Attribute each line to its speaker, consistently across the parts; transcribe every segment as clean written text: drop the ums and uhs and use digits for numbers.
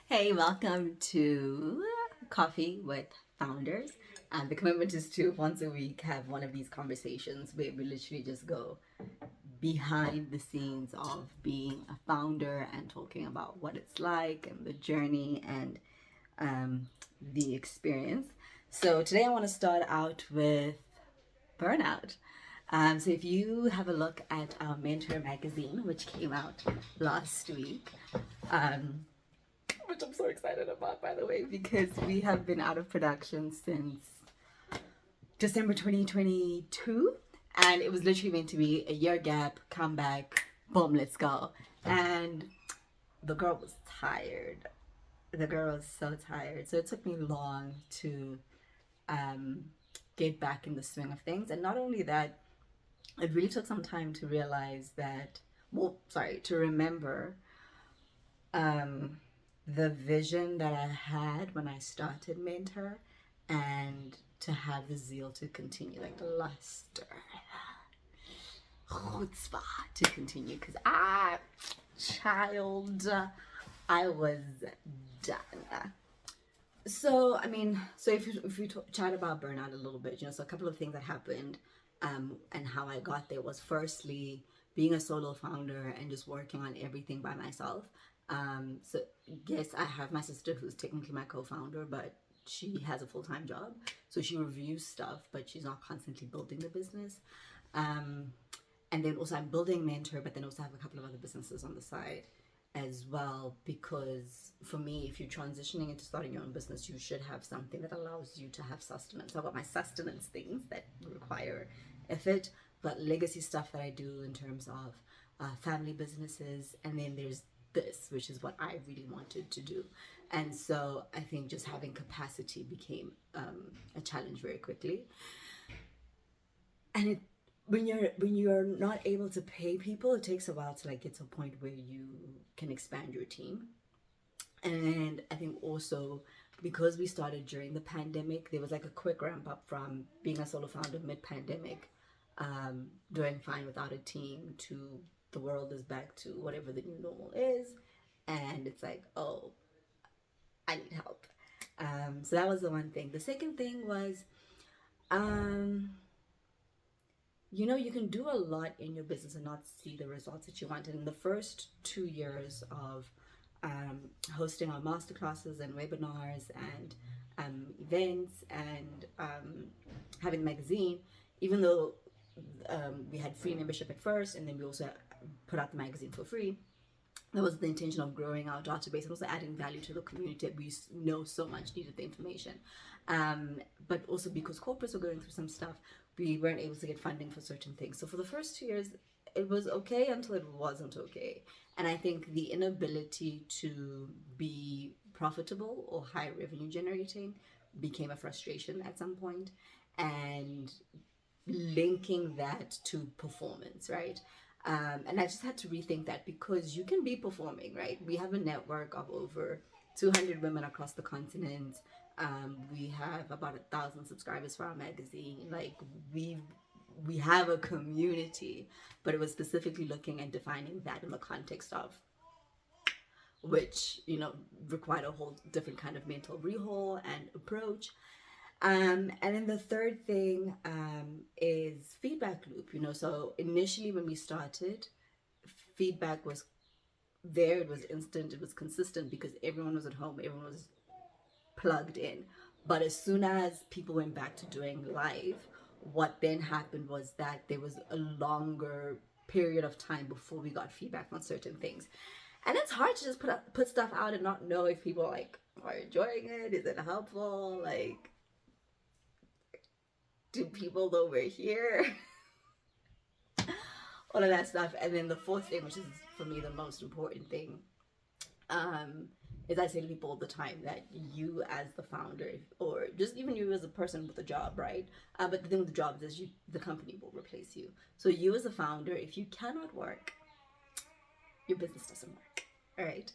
Speaker 1: Hey, welcome to Coffee with Founders. And the commitment is to once a week have one of these conversations where we literally just go behind the scenes of being a founder and talking about what it's like and the journey and the experience. So today I want to start out with Burnout. So if you have a look at our Mentor magazine, which came out last week, um, which I'm so excited about, by the way, because we have been out of production since December 2022, and it was literally meant to be a year gap, come back, boom, let's go. And the girl was tired. The girl was so tired. So it took me long to um, get back in the swing of things. And not only that, it really took some time to realize that, to remember um, the vision that I had when I started Mentor and to have the zeal to continue, like the luster, chutzpah to continue. Because I was done. So, if we chat about burnout a little bit, so a couple of things that happened and how I got there was firstly being a solo founder and just working on everything by myself. So yes, I have my sister who's technically my co-founder, but she has a full-time job. So she reviews stuff, but she's not constantly building the business. Um, and then also I'm building Mentor, but then also have a couple of other businesses on the side as well, because for me, if you're transitioning into starting your own business, you should have something that allows you to have sustenance. So I've got my sustenance things that require effort, but legacy stuff that I do in terms of family businesses, and then there's this, which is what I really wanted to do. And so I think just having capacity became a challenge very quickly. And when you're not able to pay people, it takes a while to like get to a point where you can expand your team. And I think also because we started during the pandemic, there was like a quick ramp up from being a solo founder mid pandemic, doing fine without a team, to the world is back to whatever the new normal is. And it's like, oh, I need help. So that was the one thing. The second thing was, um, you can do a lot in your business and not see the results that you want. And in the first 2 years of hosting our masterclasses and webinars and events and having a magazine, even though we had free membership at first, and then we also put out the magazine for free. That was the intention of growing our database and also adding value to the community that we know so much needed the information. But also because corporates were going through some stuff, we weren't able to get funding for certain things. So for the first 2 years, it was okay until it wasn't okay. And I think the inability to be profitable or high revenue generating became a frustration at some point, and linking that to performance, right? And I just had to rethink that, because you can be performing, right? We have a network of over 200 women across the continent. We have about 1,000 subscribers for our magazine. Like we have a community, but it was specifically looking and defining that in the context of which required a whole different kind of mental rehaul and approach. And then the third thing is feedback loop. So initially when we started, feedback was there, it was instant, it was consistent, because everyone was at home, everyone was plugged in. But as soon as people went back to doing live, what then happened was that there was a longer period of time before we got feedback on certain things. And it's hard to just put stuff out and not know if people are enjoying it. Is it helpful? Like, do people know we're here? All of that stuff. And then the fourth thing, which is for me the most important thing, is I say to people all the time that you as the founder, or just even you as a person with a job, right? But the thing with the jobs is the company will replace you. So you as a founder, if you cannot work, your business doesn't work, all right?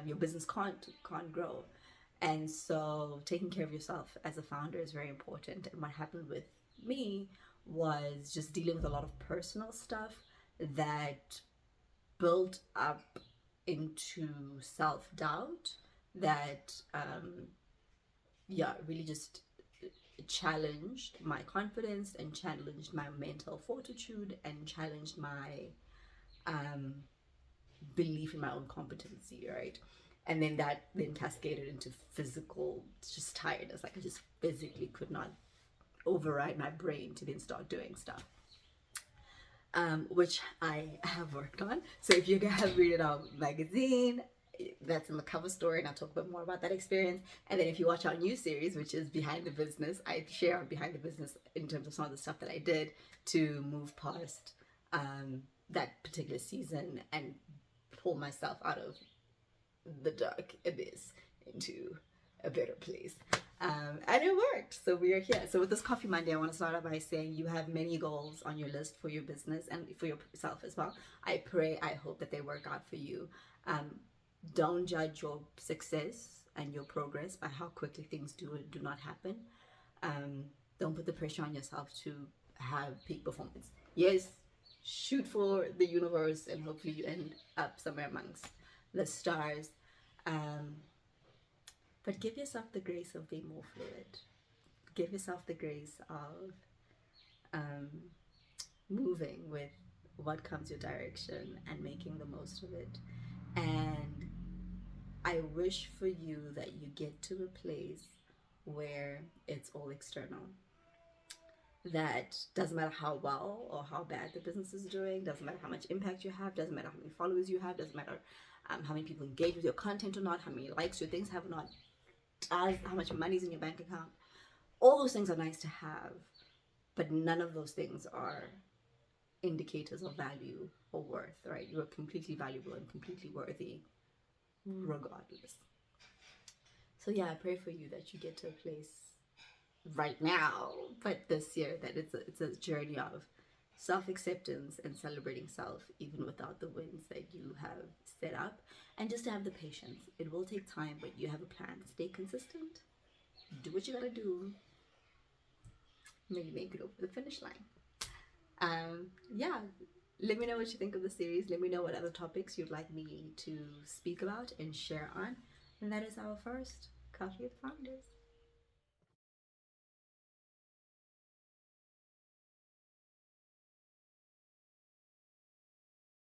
Speaker 1: Your business can't grow. And so taking care of yourself as a founder is very important. And what happened with me was just dealing with a lot of personal stuff that built up into self-doubt that yeah, really just challenged my confidence and challenged my mental fortitude and challenged my um, belief in my own competency, right? And then that then cascaded into physical just tiredness. Like I just physically could not override my brain to then start doing stuff. Which I have worked on. So if you have read it out magazine, that's in the cover story, and I'll talk a bit more about that experience. And then if you watch our new series, which is Behind the Business, I share on Behind the Business in terms of some of the stuff that I did to move past that particular season and pull myself out of the dark abyss into a better place. And it worked. So we are here. So with this Coffee Monday, I want to start out by saying you have many goals on your list for your business and for yourself as well. I pray, I hope that they work out for you. Don't judge your success and your progress by how quickly things do or do not happen. Don't put the pressure on yourself to have peak performance. Yes, shoot for the universe and hopefully you end up somewhere amongst the stars. But give yourself the grace of being more fluid. Give yourself the grace of moving with what comes your direction and making the most of it. And I wish for you that you get to a place where it's all external. That doesn't matter how well or how bad the business is doing, doesn't matter how much impact you have, doesn't matter how many followers you have, doesn't matter how many people engage with your content or not, how many likes your things have or not, how much money's in your bank account. All those things are nice to have, but none of those things are indicators of value or worth, right? You are completely valuable and completely worthy regardless. So yeah, I pray for you that you get to a place right now, but this year, that it's a journey of self-acceptance and celebrating self even without the wins that you have set up, and just to have the patience. It will take time, but you have a plan. Stay consistent, do what you gotta do, maybe make it over the finish line. Yeah, let me know what you think of the series. Let me know what other topics you'd like me to speak about and share on. And that is our first Coffee with Founders.